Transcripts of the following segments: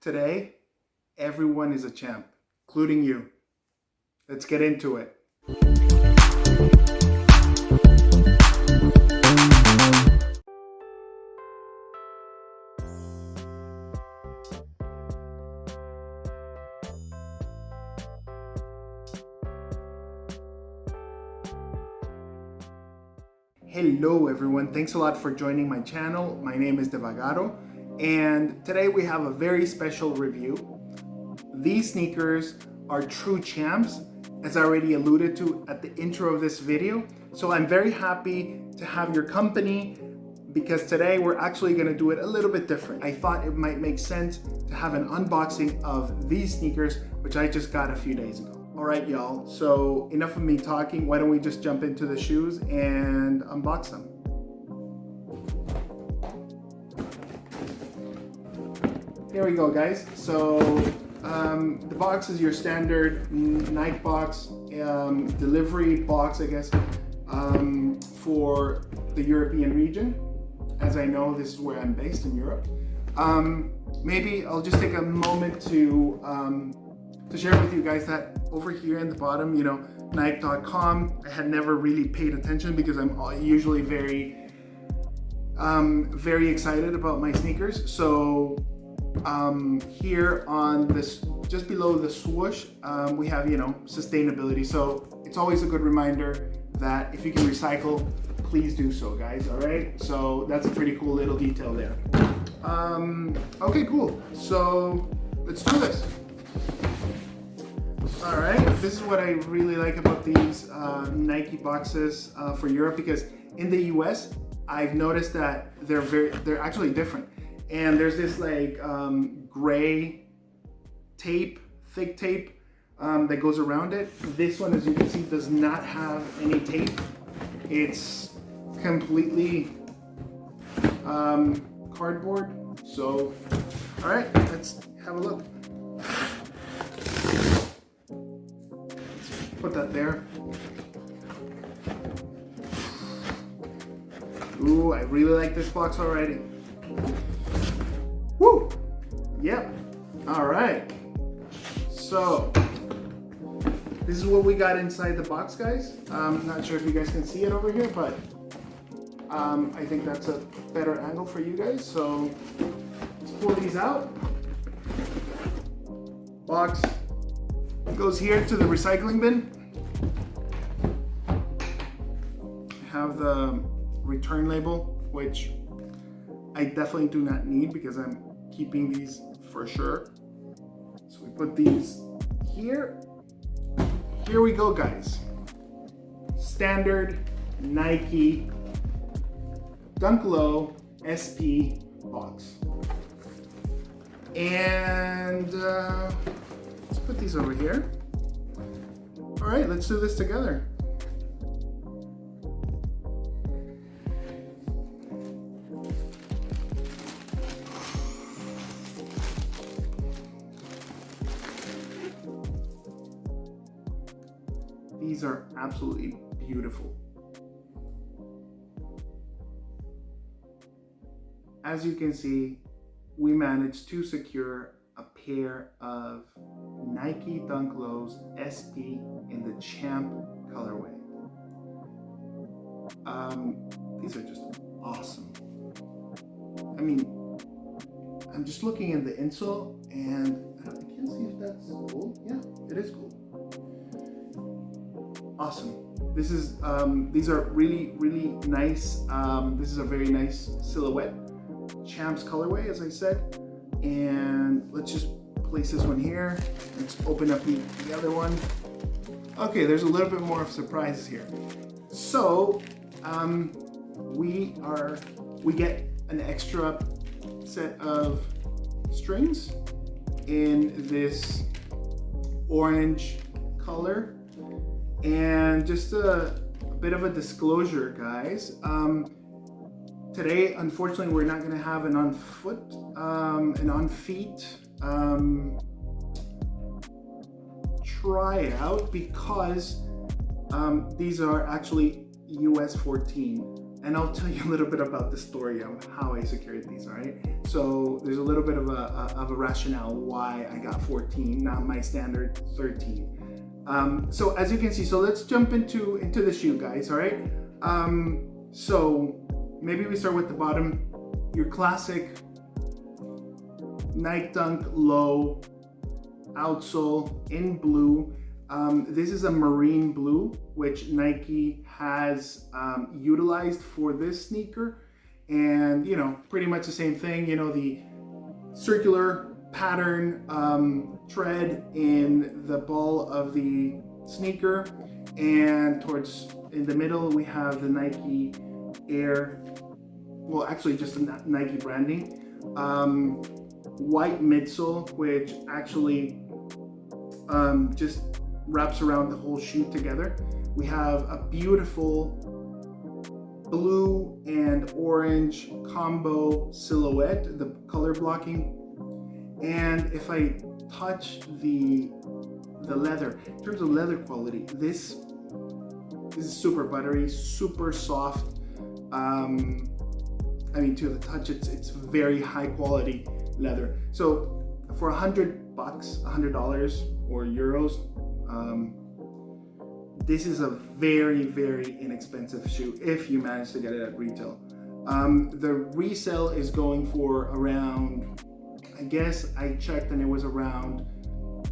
Today, everyone is a champ, including you. Let's get into it. Hello everyone, thanks a lot for joining my channel. My name is Devagaro, and today we have a very special review. These sneakers are true champs, as I already alluded to at the intro of this video. So I'm very happy to have your company because today we're actually going to do it a little bit different. I thought it might make sense to have an unboxing of these sneakers, which I just got a few days ago. All right, y'all, so enough of me talking. Why don't we just jump into the shoes and unbox them? Here we go, guys. So the box is your standard Nike box, delivery box, I guess, for the European region. As I know, this is where I'm based, in Europe. Maybe I'll just take a moment to share with you guys that over here in the bottom, you know, Nike.com, I had never really paid attention because I'm usually very excited about my sneakers. So here on this, just below the swoosh, we have, you know, sustainability. So it's always a good reminder that if you can recycle, please do so, guys. All right, so that's a pretty cool little detail there. Okay, cool. So let's do this. All right, this is what I really like about these Nike boxes for Europe, because in the US, I've noticed that they're actually different. And there's this like gray tape, thick tape that goes around it. This one, as you can see, does not have any tape. It's completely cardboard. So, all right, let's have a look. Put that there. Ooh, I really like this box already. Woo! Yep. All right. So, this is what we got inside the box, guys. I'm not sure if you guys can see it over here, but I think that's a better angle for you guys. So, let's pull these out. Box goes here to the recycling bin. I have the return label, which I definitely do not need because I'm keeping these for sure. So we put these here. Here we go, guys. Standard Nike Dunk Low SP box. And let's put these over here. All right, let's do this together. These are absolutely beautiful. As you can see, we managed to secure a pair of Nike Dunk Lows SP in the Champ colorway. These are just awesome. I mean, I'm just looking in the insole and I can't see if that's gold. Yeah, it is gold. Awesome. This is these are really nice. This is a very nice silhouette, Champs colorway, as I said. And let's just place this one here. Let's open up the other one. Okay, there's a little bit more of surprises here. So we get an extra set of strings in this orange color. And just a bit of a disclosure, guys. Today, unfortunately, we're not going to have an on foot, an on feet tryout because these are actually US 14 and I'll tell you a little bit about the story of how I secured these, all right? So there's a little bit of a rationale why I got 14, not my standard 13. So as you can see, so let's jump into the shoe, guys, all right? So maybe we start with the bottom, your classic Nike Dunk low outsole in blue. This is a marine blue, which Nike has utilized for this sneaker. And, you know, pretty much the same thing, you know, the circular pattern tread in the ball of the sneaker. And towards in the middle, we have the Nike Air, well, actually just the Nike branding. White midsole, which actually just wraps around the whole shoe together. We have a beautiful blue and orange combo silhouette, the color blocking. And if I touch the leather, in terms of leather quality, this is super buttery, super soft. I mean, to the touch, it's very high quality leather. So for $100, $100 or euros, this is a very, very inexpensive shoe if you manage to get it at retail. The resale is going for around, I guess I checked and it was around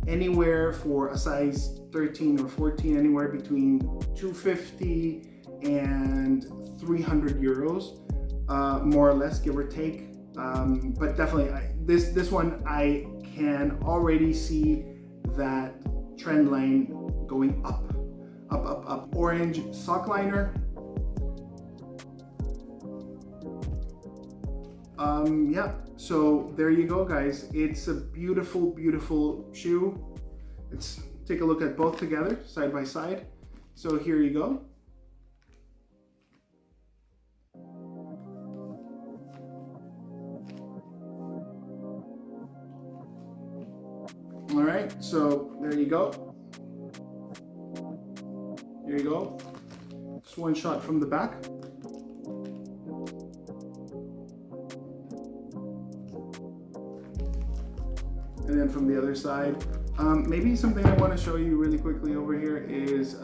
anywhere for a size 13 or 14, anywhere between 250 and 300 euros, more or less, give or take. But definitely, this one, I can already see that trend line going up. Orange sock liner. Yeah, so there you go, guys. It's a beautiful, beautiful shoe. Let's take a look at both together, side by side. So here you go. All right, so there you go. Here you go. Just one shot from the back. And then from the other side. Maybe something I want to show you really quickly over here is,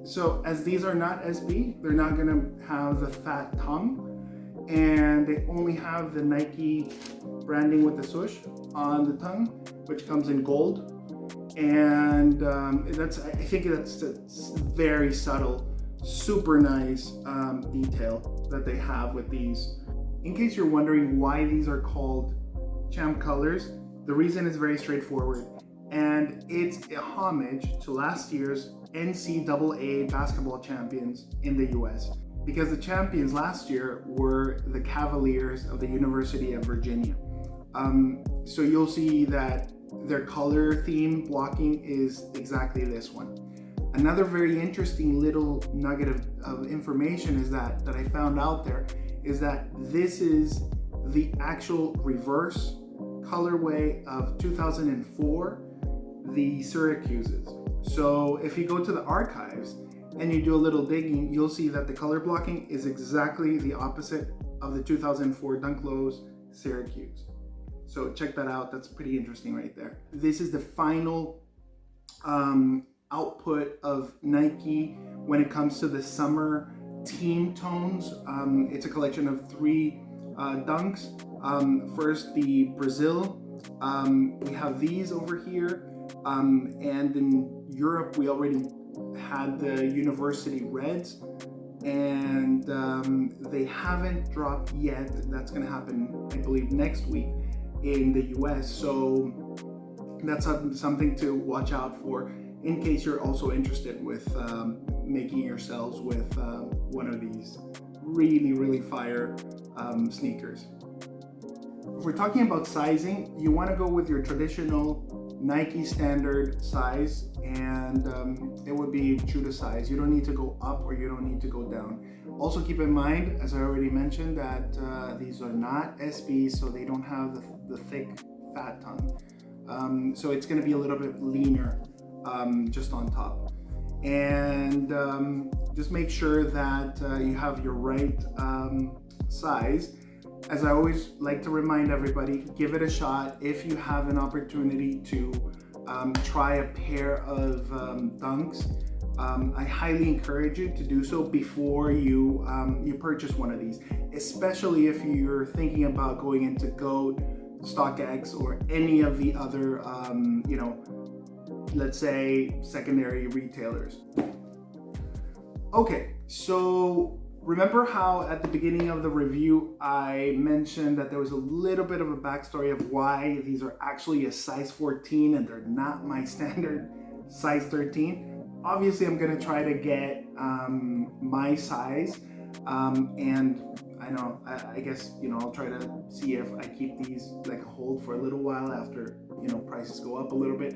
so as these are not SB, they're not gonna have the fat tongue, and they only have the Nike branding with the swoosh on the tongue, which comes in gold. And I think that's very subtle, super nice detail that they have with these. In case you're wondering why these are called Champ colors, the reason is very straightforward, and it's a homage to last year's NCAA basketball champions in the US, because the champions last year were the Cavaliers of the University of Virginia. So you'll see that their color theme blocking is exactly this one. Another very interesting little nugget of information is that I found out there is that this is the actual reverse colorway of 2004, the Syracuses. So if you go to the archives and you do a little digging, you'll see that the color blocking is exactly the opposite of the 2004 Dunk Lows Syracuse. So check that out, that's pretty interesting right there. This is the final output of Nike when it comes to the summer team tones. It's a collection of 3 dunks. First, the Brazil. We have these over here. And in Europe, we already had the University Reds. And they haven't dropped yet. That's gonna happen, I believe, next week in the US. So that's something to watch out for in case you're also interested with making yourselves with one of these really, really fire sneakers. If we're talking about sizing, you want to go with your traditional Nike standard size, and it would be true to size. You don't need to go up or you don't need to go down. Also keep in mind, as I already mentioned, that these are not SBs, so they don't have the thick fat tongue. So it's going to be a little bit leaner just on top. And just make sure that you have your right size. As I always like to remind everybody, give it a shot. If you have an opportunity to try a pair of Dunks, I highly encourage you to do so before you purchase one of these, especially if you're thinking about going into GOAT, StockX, or any of the other, let's say secondary retailers. Okay, so remember how at the beginning of the review I mentioned that there was a little bit of a backstory of why these are actually a size 14 and they're not my standard size 13? Obviously, I'm gonna try to get my size, and I guess I'll try to see if I keep these like a hold for a little while after prices go up a little bit,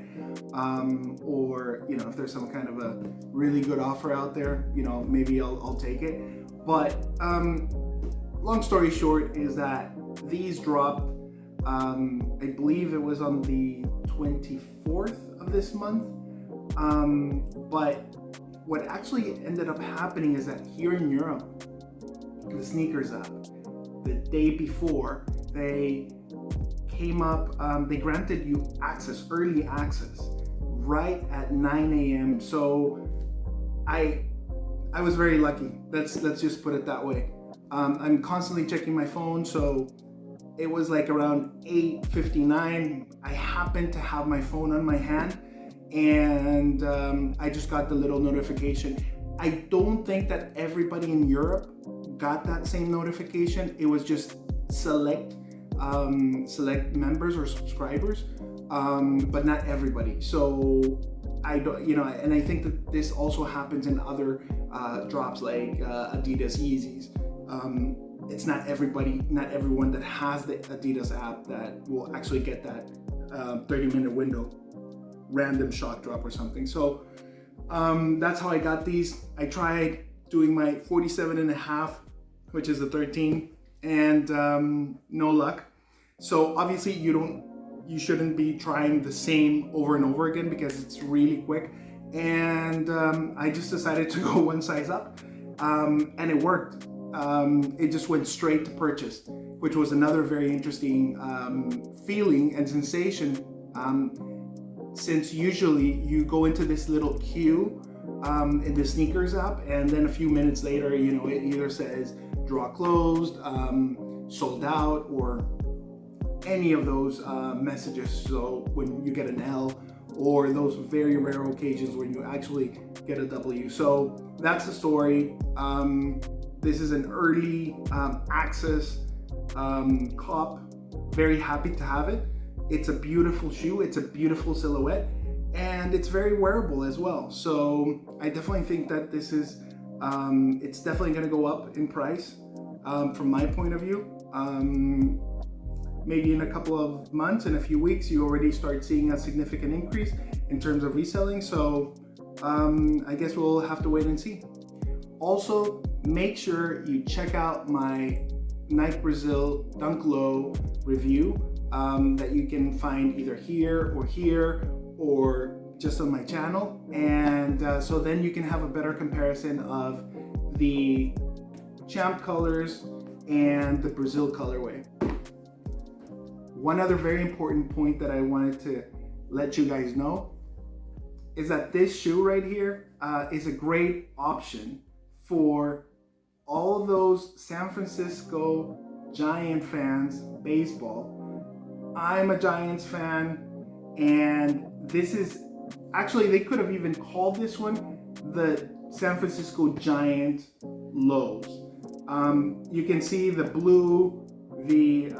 or if there's some kind of a really good offer out there, maybe I'll take it. But long story short is that these dropped. I believe it was on the 24th of this month. But what actually ended up happening is that here in Europe, the sneakers app, the day before, they came up, they granted you access, early access, right at 9 a.m. So I was very lucky. Let's just put it that way. I'm constantly checking my phone, so it was like around 8:59. I happened to have my phone on my hand, and I just got the little notification. I don't think that everybody in Europe got that same notification. It was just select members or subscribers, but not everybody. So I don't, and I think that this also happens in other drops like Adidas Yeezys. It's not everyone that has the Adidas app that will actually get that 30-minute window random shock drop or something. So that's how I got these. I tried doing my 47.5, which is a 13, and no luck. So obviously you shouldn't be trying the same over and over again because it's really quick. And I just decided to go one size up, and it worked. It just went straight to purchase, which was another very interesting feeling and sensation. Since usually you go into this little queue in the sneakers app, and then a few minutes later, it either says draw closed, sold out, or any of those messages. So when you get an L, or those very rare occasions when you actually get a W. So that's the story. This is an early access cop. Very happy to have it. It's a beautiful shoe, it's a beautiful silhouette, and it's very wearable as well. So I definitely think that this is, it's definitely gonna go up in price from my point of view. Maybe in a couple of months, in a few weeks, you already start seeing a significant increase in terms of reselling. So I guess we'll have to wait and see. Also, make sure you check out my Nike Brazil Dunk Low review that you can find either here or just on my channel. And so then you can have a better comparison of the Champ colors and the Brazil colorway. One other very important point that I wanted to let you guys know is that this shoe right here is a great option for all of those San Francisco Giant fans, baseball. I'm a Giants fan, and this is actually, they could have even called this one the San Francisco Giant lows. You can see the blue, the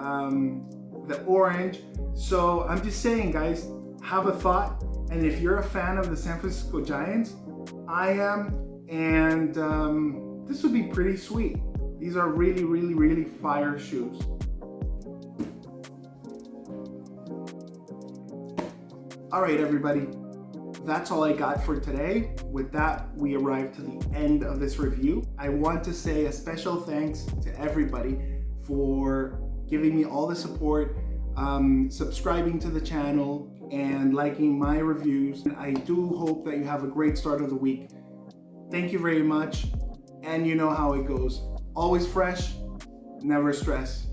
orange. So I'm just saying, guys, have a thought. And if you're a fan of the San Francisco Giants, I am, and this would be pretty sweet. These are really, really, really fire shoes. All right, everybody, that's all I got for today. With that, we arrived to the end of this review. I want to say a special thanks to everybody for giving me all the support, subscribing to the channel, and liking my reviews. And I do hope that you have a great start of the week. Thank you very much. And you know how it goes. Always fresh, never stress.